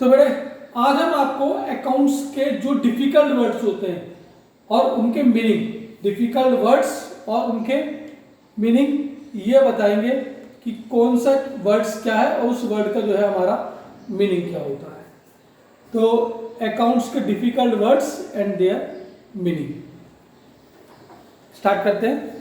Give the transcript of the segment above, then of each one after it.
तो बेटे आज हम आपको अकाउंट्स के जो डिफिकल्ट वर्ड्स होते हैं और उनके मीनिंग, डिफिकल्ट वर्ड्स और उनके मीनिंग ये बताएंगे कि कौन सा वर्ड्स क्या है और उस वर्ड का जो है हमारा मीनिंग क्या होता है। तो अकाउंट्स के difficult words and there meaning start करते हैं।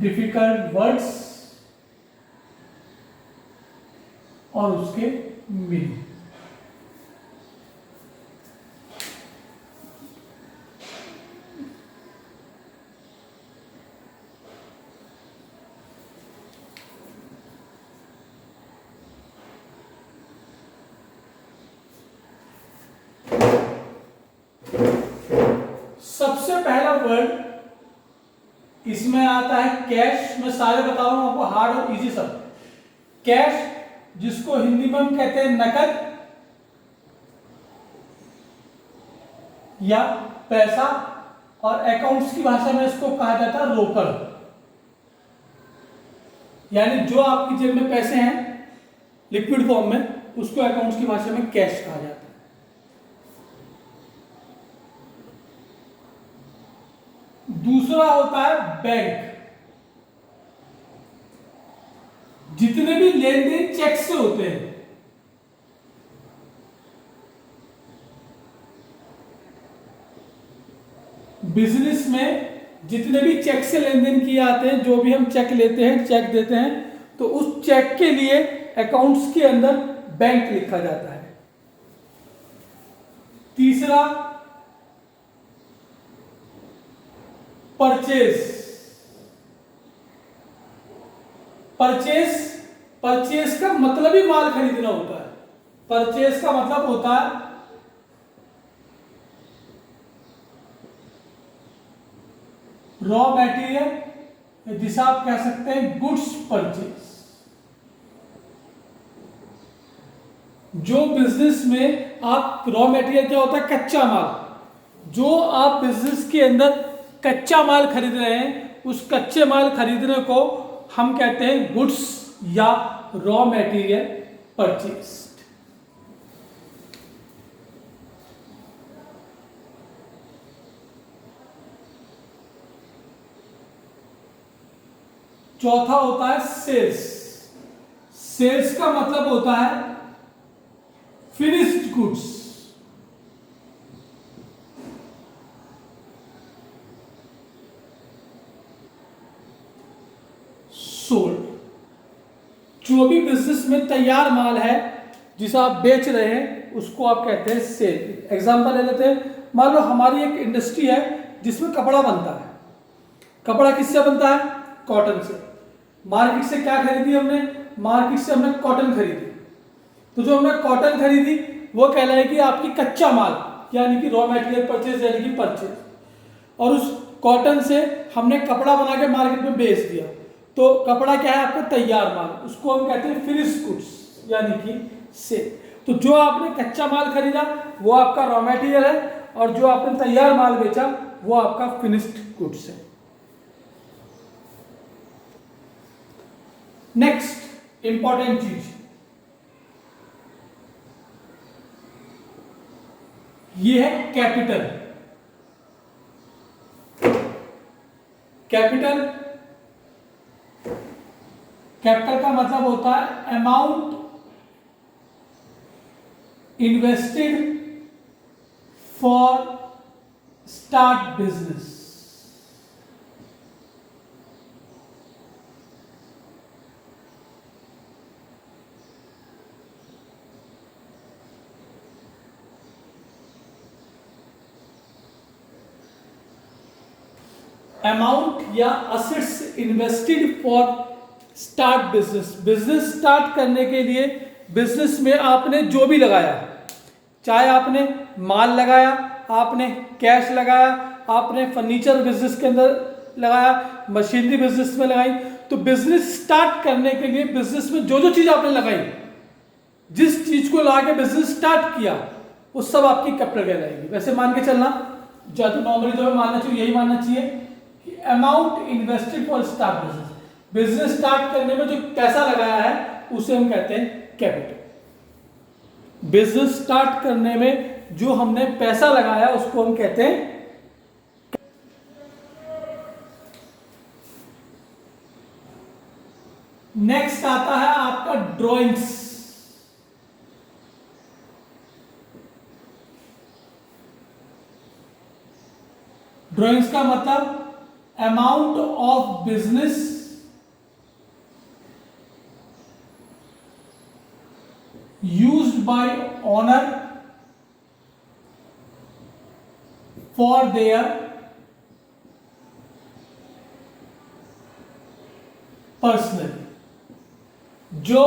डिफिकल्ट वर्ड्स और उसके मीनिंग। सबसे पहला वर्ड इसमें आता है कैश। मैं सारे बता रहा हूं आपको, हार्ड और इजी सब। कैश, जिसको हिंदी में हम कहते हैं नकद या पैसा, और अकाउंट्स की भाषा में इसको कहा जाता है रोकड़। यानी जो आपकी जेब में पैसे हैं लिक्विड फॉर्म में, उसको अकाउंट्स की भाषा में कैश कहा जाता है। दूसरा होता है बैंक। जितने भी लेन देन चेक से होते हैं, बिजनेस में जितने भी चेक से लेन देन किए आते हैं, जो भी हम चेक लेते हैं, चेक देते हैं, तो उस चेक के लिए अकाउंट्स के अंदर बैंक लिखा जाता है। तीसरा परचेज। परचेज का मतलब ही माल खरीदना होता है। परचेज का मतलब होता है रॉ मटेरियल, जिसे आप कह सकते हैं गुड्स परचेज। जो बिजनेस में आप रॉ मटेरियल क्या होता है, कच्चा माल। जो आप बिजनेस के अंदर कच्चा माल खरीद रहे हैं, उस कच्चे माल खरीदने को हम कहते हैं गुड्स या रॉ मटेरियल परचेज। चौथा होता है सेल्स। सेल्स का मतलब होता है फिनिश्ड गुड्स। सोल्ड। जो भी बिजनेस में तैयार माल है जिसे आप बेच रहे हैं, उसको आप कहते हैं सेल। एग्जांपल ले लेते हैं। मान लो हमारी एक इंडस्ट्री है जिसमें कपड़ा बनता है। कपड़ा किससे बनता है? कॉटन से। मार्केट से क्या खरीदी हमने? मार्केट से हमने कॉटन खरीदी। तो जो हमने कॉटन खरीदी वो कहलाएगी आपकी कच्चा माल, यानी कि रॉ मटेरियल परचेज, यानी कि परचेज। और उस कॉटन से हमने कपड़ा बना के मार्केट में बेच दिया, तो कपड़ा क्या है? आपका तैयार माल, उसको हम कहते हैं फिनिश गुड्स, यानी कि सेल। तो जो आपने कच्चा माल खरीदा वो आपका रॉ मटेरियल है, और जो आपने तैयार माल बेचा वो आपका फिनिश्ड गुड्स है। नेक्स्ट इंपॉर्टेंट चीज, ये है कैपिटल। कैपिटल का मतलब होता है amount invested for start business. Amount या assets invested for start business. Business start करने के लिए बिजनेस में आपने जो भी लगाया, चाहे आपने माल लगाया, आपने कैश लगाया, आपने फर्नीचर बिजनेस के अंदर लगाया, मशीनरी बिजनेस में लगाई, तो बिजनेस स्टार्ट करने के लिए बिजनेस में जो जो चीज आपने लगाई, जिस चीज को लगा के बिजनेस स्टार्ट किया, वो सब आपकी कैपिटल कहलाएगी। वैसे मान के चलना, या तो नॉर्मली जो मानना चाहिए यही मानना चाहिए कि amount invested for start business, business start करने में जो पैसा लगाया है उसे हम कहते हैं कैपिटल। बिजनेस स्टार्ट करने में जो हमने पैसा लगाया उसको हम कहते हैं। नेक्स्ट आता है आपका ड्राइंग्स। ड्राइंग्स का मतलब amount of business used by owner for their personal. जो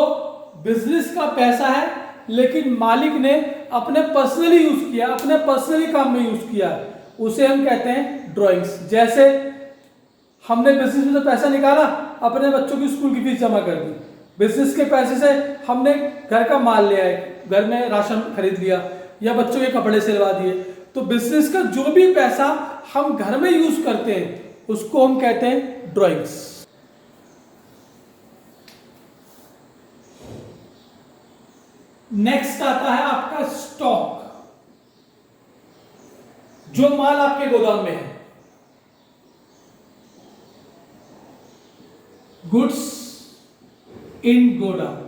बिजनेस का पैसा है लेकिन मालिक ने अपने पर्सनली यूज किया, अपने पर्सनली काम में यूज किया, उसे हम कहते हैं ड्राइंग्स। जैसे हमने बिजनेस में से पैसा निकाला, अपने बच्चों की स्कूल की फीस जमा कर दी, बिजनेस के पैसे से हमने घर का माल ले आए, घर में राशन खरीद लिया या बच्चों के कपड़े सिलवा दिए। तो बिजनेस का जो भी पैसा हम घर में यूज करते हैं उसको हम कहते हैं ड्राइंग्स। नेक्स्ट आता है आपका स्टॉक। जो माल आपके गोदाम में है, गुड्स इन गोडाउन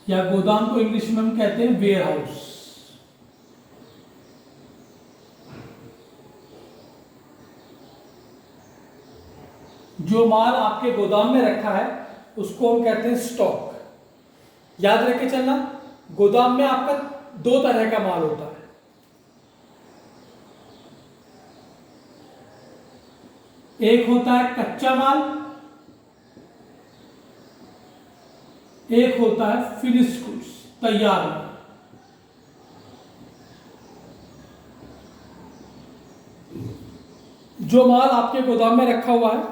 या गोदाम को इंग्लिश में हम कहते हैं वेयर हाउस। जो माल आपके गोदाम में रखा है उसको हम कहते हैं स्टॉक। याद रख के चलना, गोदाम में आपका दो तरह का माल होता है। एक होता है कच्चा माल, एक होता है फिनिश्ड गुड्स, तैयार माल। जो माल आपके गोदाम में रखा हुआ है,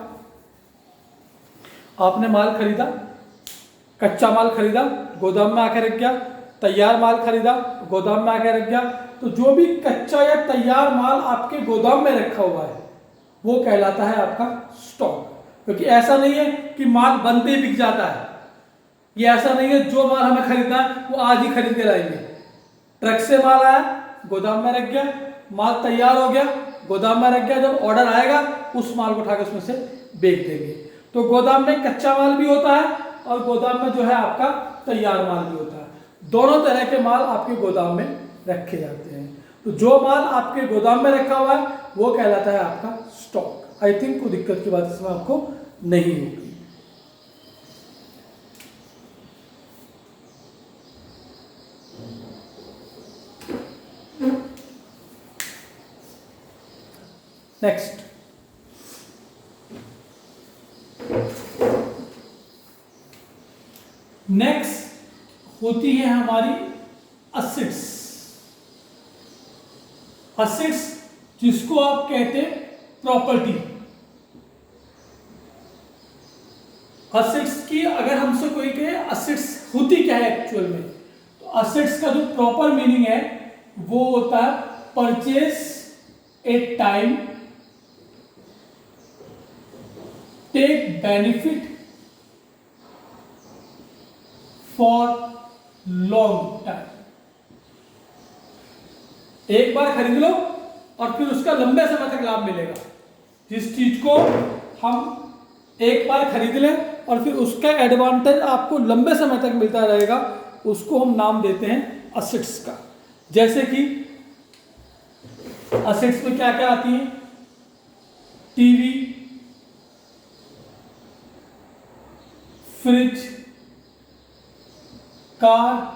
आपने माल खरीदा, कच्चा माल खरीदा, गोदाम में आकर रख गया, तैयार माल खरीदा, गोदाम में आकर रख गया, तो जो भी कच्चा या तैयार माल आपके गोदाम में रखा हुआ है वो कहलाता है आपका स्टॉक। क्योंकि ऐसा नहीं है कि माल बनते ही बिक जाता है, ये ऐसा नहीं है जो माल हमें खरीदना है वो आज ही खरीद के लाएंगे। ट्रक से माल आया, गोदाम में रख गया, माल तैयार हो गया, गोदाम में रख गया, जब ऑर्डर आएगा उस माल को उठाकर उसमें से बेच देंगे। तो गोदाम में कच्चा माल भी होता है और गोदाम में जो है आपका तैयार माल भी होता है। दोनों तरह के माल आपके गोदाम में रखे जाते हैं। तो जो माल आपके गोदाम में रखा हुआ है वो कहलाता है आपका स्टॉक। आई थिंक कोई दिक्कत की बात इसमें आपको नहीं होगी। नेक्स्ट, होती है हमारी असेट्स। असेट्स जिसको आप कहते हैं प्रॉपर्टी। असेट्स की अगर हमसे कोई कहे असेट्स होती क्या है एक्चुअल में, तो असेट्स का जो प्रॉपर मीनिंग है वो होता है purchase at time, take benefit for long time. एक बार खरीद लो और फिर उसका लंबे समय तक लाभ मिलेगा। जिस चीज को हम एक बार खरीद लें और फिर उसका एडवांटेज आपको लंबे समय तक मिलता रहेगा, उसको हम नाम देते हैं असेट्स का। जैसे कि असेट्स में क्या क्या आती है, टीवी, फ्रिज, कार,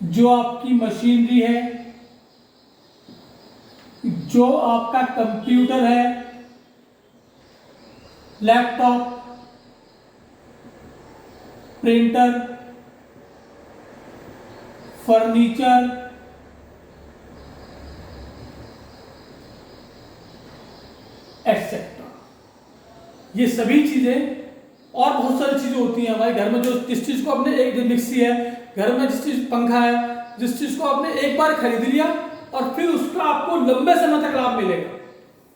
जो आपकी मशीनरी है, जो आपका कंप्यूटर है, लैपटॉप, प्रिंटर, फर्नीचर, एटसेट्रा। ये सभी चीजें और बहुत सारी चीजें होती हैं हमारे घर में। जो जिस चीज को आपने एक मिक्सी है घर में, जिस चीज पंखा है, जिस चीज को आपने एक बार खरीद लिया और फिर उसका आपको लंबे समय तक लाभ मिलेगा,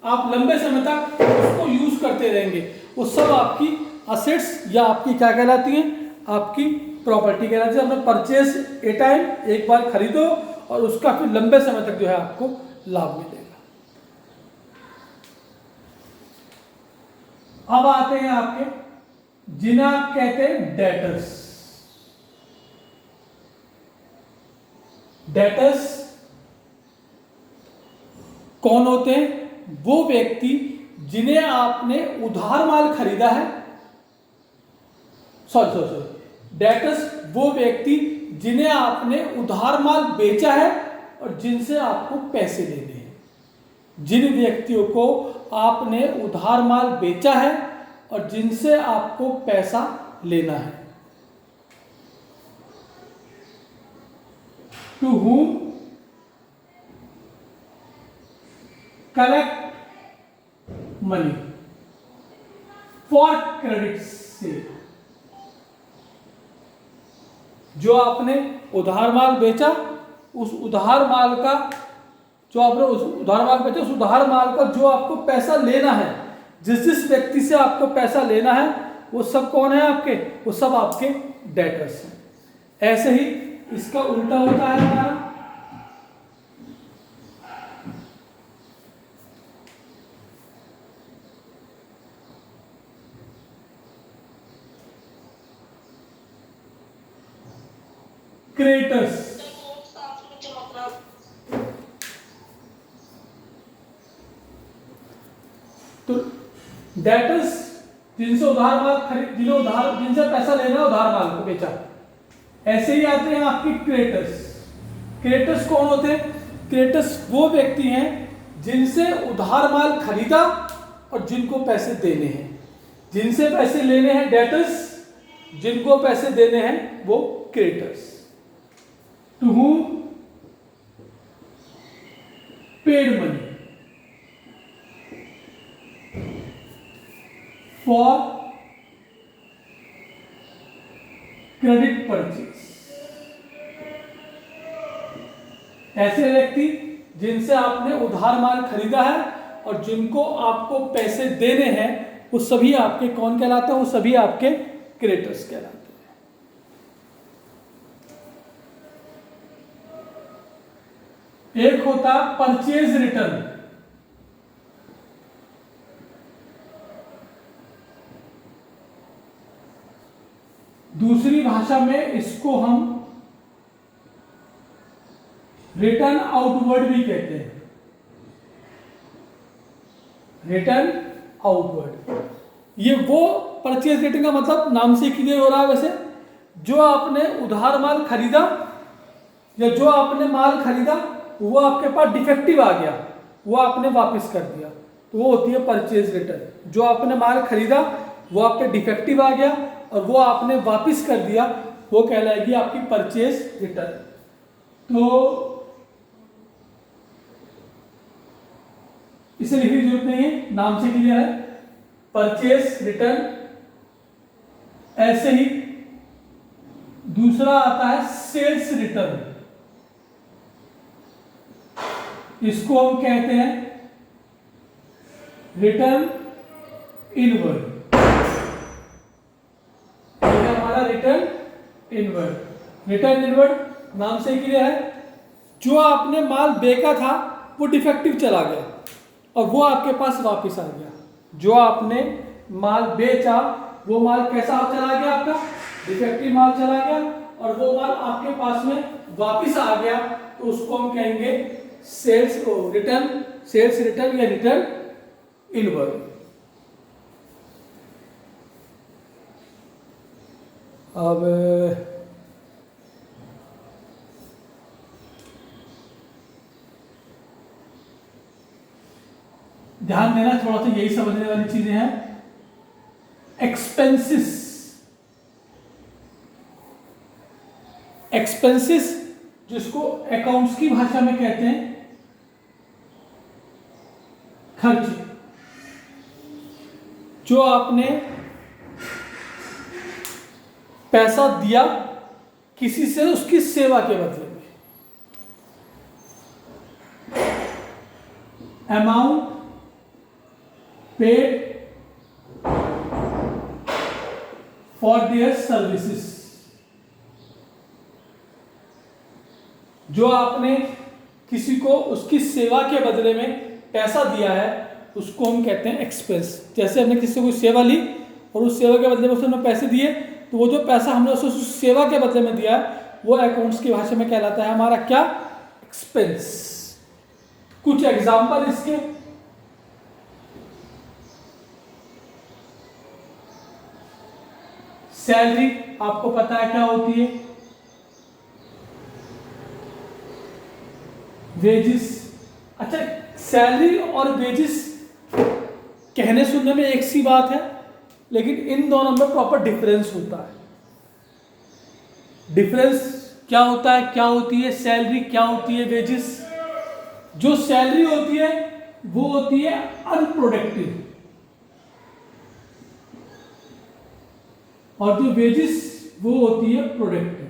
आप लंबे समय तक उसको यूज करते रहेंगे, वो सब आपकी असेट्स या आपकी क्या कहलाती है, आपकी प्रॉपर्टी कहलाती है। आपने परचेज ए टाइम, एक बार खरीदो और उसका फिर लंबे समय तक जो है आपको लाभ मिलेगा। अब आते हैं आपके जिन्हें आप कहते हैं डेटर्स। डेटर्स कौन होते हैं? वो व्यक्ति जिन्हें आपने उधार माल खरीदा है, सॉरी, डेटर्स वो व्यक्ति जिन्हें आपने उधार माल बेचा है और जिनसे आपको पैसे लेने हैं। जिन व्यक्तियों को आपने उधार माल बेचा है और जिनसे आपको पैसा लेना है। To whom collect money for credit sale। जो आपने उधार माल बेचा, उस उधार माल का जो आपने उस उधार माल बेचा, उस उधार माल का जो आपको पैसा लेना है, जिस व्यक्ति से आपको पैसा लेना है, वो सब कौन है आपके? वो सब आपके डेटर्स हैं। ऐसे ही इसका उल्टा होता है हमारा क्रेडिटर्स। तो डेटर्स जिनसे उधार माल खरीद, जिनसे पैसा लेना है, उधार माल को बेचा। ऐसे ही आते हैं आपकी क्रेडिटर्स। क्रेडिटर्स कौन होते हैं? क्रेडिटर्स वो व्यक्ति हैं जिनसे उधार माल खरीदा और जिनको पैसे देने हैं। जिनसे पैसे लेने हैं डेटर्स, जिनको पैसे देने हैं वो creditors. To whom paid money for credit purchase। ऐसे व्यक्ति जिनसे आपने उधार माल खरीदा है और जिनको आपको पैसे देने हैं, वो सभी आपके कौन कहलाते हैं? वो सभी आपके क्रेडिटर्स कहलाते हैं। एक होता परचेज रिटर्न। दूसरी भाषा में इसको हम रिटर्न आउटवर्ड भी कहते हैं। रिटर्न आउटवर्ड, ये वो परचेज रिटर्न का मतलब नाम से क्लियर हो रहा है। वैसे जो आपने उधार माल खरीदा या जो आपने माल खरीदा वो आपके पास डिफेक्टिव आ गया, वो आपने वापस कर दिया, तो वो होती है परचेज रिटर्न। जो आपने माल खरीदा वो आपके डिफेक्टिव आ गया और वो आपने वापस कर दिया, वो कहलाएगी आपकी परचेज रिटर्न। तो इसे लिखने की जरूरत नहीं है, नाम से क्लियर है, परचेज रिटर्न। ऐसे ही दूसरा आता है सेल्स रिटर्न। इसको हम कहते हैं रिटर्न इनवर्ड। ये हमारा रिटर्न इनवर्ड। रिटर्न इनवर्ड नाम से क्लियर है, जो आपने माल बेचा था वो डिफेक्टिव चला गया और वो आपके पास वापस आ गया। जो आपने माल बेचा वो माल कैसा चला गया? आपका डिफेक्टिव माल चला गया और वो माल आपके पास में वापस आ गया, तो उसको हम कहेंगे सेल्स रिटर्न या रिटर्न इनवर्ड। अब ध्यान देना, थोड़ा सा यही समझने वाली चीजें हैं। एक्सपेंसेस, एक्सपेंसेस जिसको अकाउंट्स की भाषा में कहते हैं खर्च। जो आपने पैसा दिया किसी से उसकी सेवा के बदले में, amount paid for their services, जो आपने किसी को उसकी सेवा के बदले में पैसा दिया है उसको हम कहते हैं एक्सपेंस। जैसे हमने किसी से कोई सेवा ली और उस सेवा के बदले में उसने पैसे दिए, तो वो जो पैसा हमने उसे उस सेवा के बदले में दिया है वो अकाउंट्स की भाषा में कहलाता है हमारा क्या, एक्सपेंस। कुछ एग्जांपल इसके, सैलरी आपको पता है क्या होती है, वेजिस। अच्छा, सैलरी और वेजिस कहने सुनने में एक सी बात है, लेकिन इन दोनों में प्रॉपर डिफरेंस होता है। डिफरेंस क्या होता है, क्या होती है सैलरी, क्या होती है वेजिस। जो सैलरी होती है वो होती है अनप्रोडक्टिव, और जो वेजिस वो होती है प्रोडक्टिव।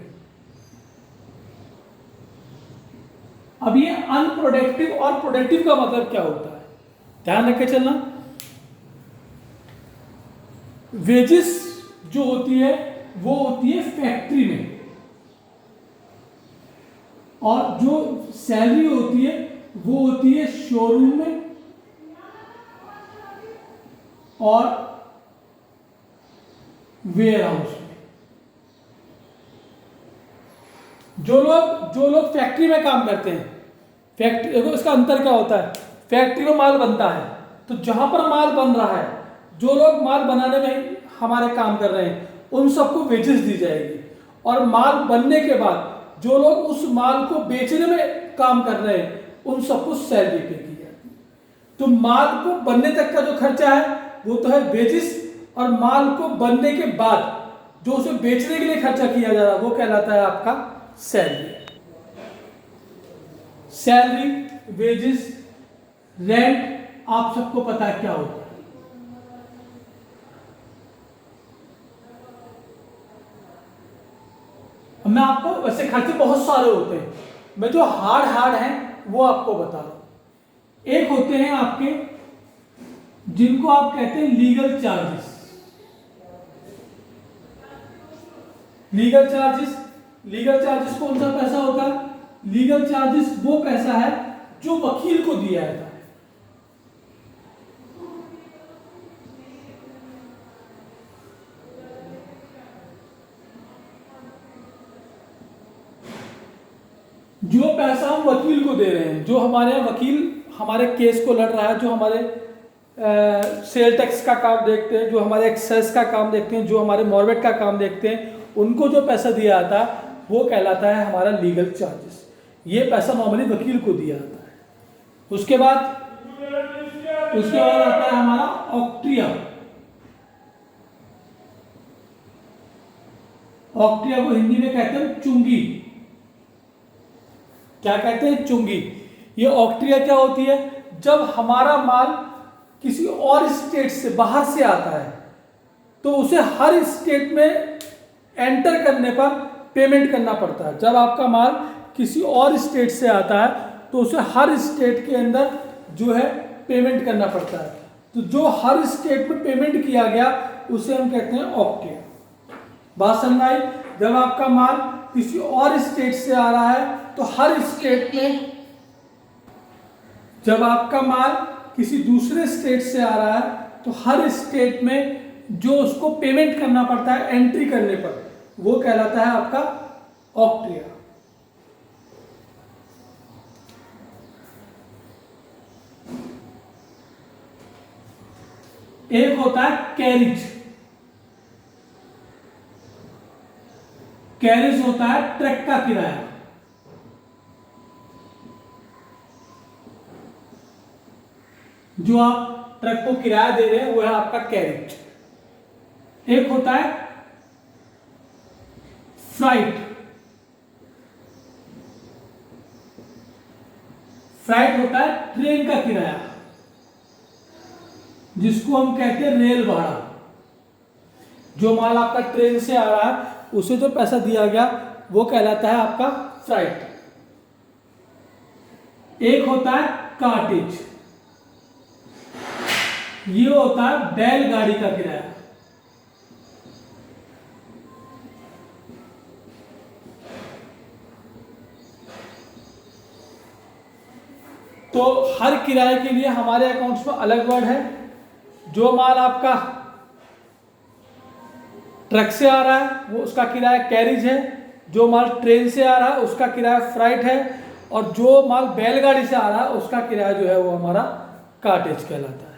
अब ये अनप्रोडक्टिव और प्रोडक्टिव का मतलब क्या होता है, ध्यान रख के चलना। वेजिस जो होती है वो होती है फैक्ट्री में, और जो सैलरी होती है वो होती है शोरूम में और वेयर हाउस में। जो लोग फैक्ट्री में काम करते हैं, फैक्ट्री देखो इसका अंतर क्या होता है, फैक्ट्री में माल बनता है, तो जहां पर माल बन रहा है, जो लोग माल बनाने में हमारे काम कर रहे हैं उन सबको वेजेस दी जाएगी, और माल बनने के बाद जो लोग उस माल को बेचने में काम कर रहे हैं उन सबको सैलरी पे की जाती है। तो माल को बनने तक का जो खर्चा है वो तो है वेजिस, और माल को बनने के बाद जो उसे बेचने के लिए खर्चा किया जा रहा है वो कहलाता है आपका सैलरी। सैलरी, वेजिस, रेंट आप सबको पता है क्या होता है। मैं आपको, वैसे खर्चे बहुत सारे होते हैं, मैं जो हार्ड हैं वो आपको बता रहा हूं। एक होते हैं आपके जिनको आप कहते हैं लीगल चार्जेस। लीगल चार्जेस कौन सा पैसा होता है, लीगल चार्जेस वो पैसा है जो वकील को दिया जाता है। जो पैसा हम वकील को दे रहे हैं, जो हमारे यहाँ वकील हमारे केस को लड़ रहा है, जो हमारे सेल टैक्स का काम देखते हैं, जो हमारे एक्साइज का काम देखते हैं, जो हमारे मॉर्बेट का काम देखते हैं, उनको जो पैसा दिया जाता है वो कहलाता है हमारा लीगल चार्जेस। ये पैसा नॉर्मली वकील को दिया जाता है। उसके बाद आता है हमारा ऑक्ट्रिया। ऑक्ट्रिया को हिंदी में कहते हैं चुंगी। क्या कहते हैं, चुंगी। ये ऑक्ट्रिया क्या होती है, जब हमारा माल किसी और स्टेट से बाहर से आता है तो उसे हर स्टेट में एंटर करने पर पेमेंट करना पड़ता है। जब आपका माल किसी और स्टेट से आता है तो उसे हर स्टेट के अंदर जो है पेमेंट करना पड़ता है। तो जो हर स्टेट में पेमेंट किया गया उसे हम कहते हैं ऑक्ट्रिया। बात समझ आई, जब आपका माल किसी और स्टेट से आ रहा है तो हर स्टेट में, जब आपका माल किसी दूसरे स्टेट से आ रहा है तो हर स्टेट में जो उसको पेमेंट करना पड़ता है एंट्री करने पर वो कहलाता है आपका ऑक्ट्रिया। एक होता है कैरिज। कैरिज होता है ट्रक का किराया। जो आप ट्रक को किराया दे रहे हैं वो है आपका कैरेज। एक होता है फ्राइट। फ्राइट होता है ट्रेन का किराया, जिसको हम कहते हैं रेल भाड़ा। जो माल आपका ट्रेन से आ रहा है उसे जो पैसा दिया गया वो कहलाता है आपका फ्राइट। एक होता है कार्टेज। ये होता है बैलगाड़ी का किराया। तो हर किराए के लिए हमारे अकाउंट्स में अलग वर्ड है। जो माल आपका ट्रक से आ रहा है वो उसका किराया कैरिज है, जो माल ट्रेन से आ रहा है उसका किराया फ्राइट है, और जो माल बैलगाड़ी से आ रहा है उसका किराया जो है वो हमारा कार्टेज कहलाता है।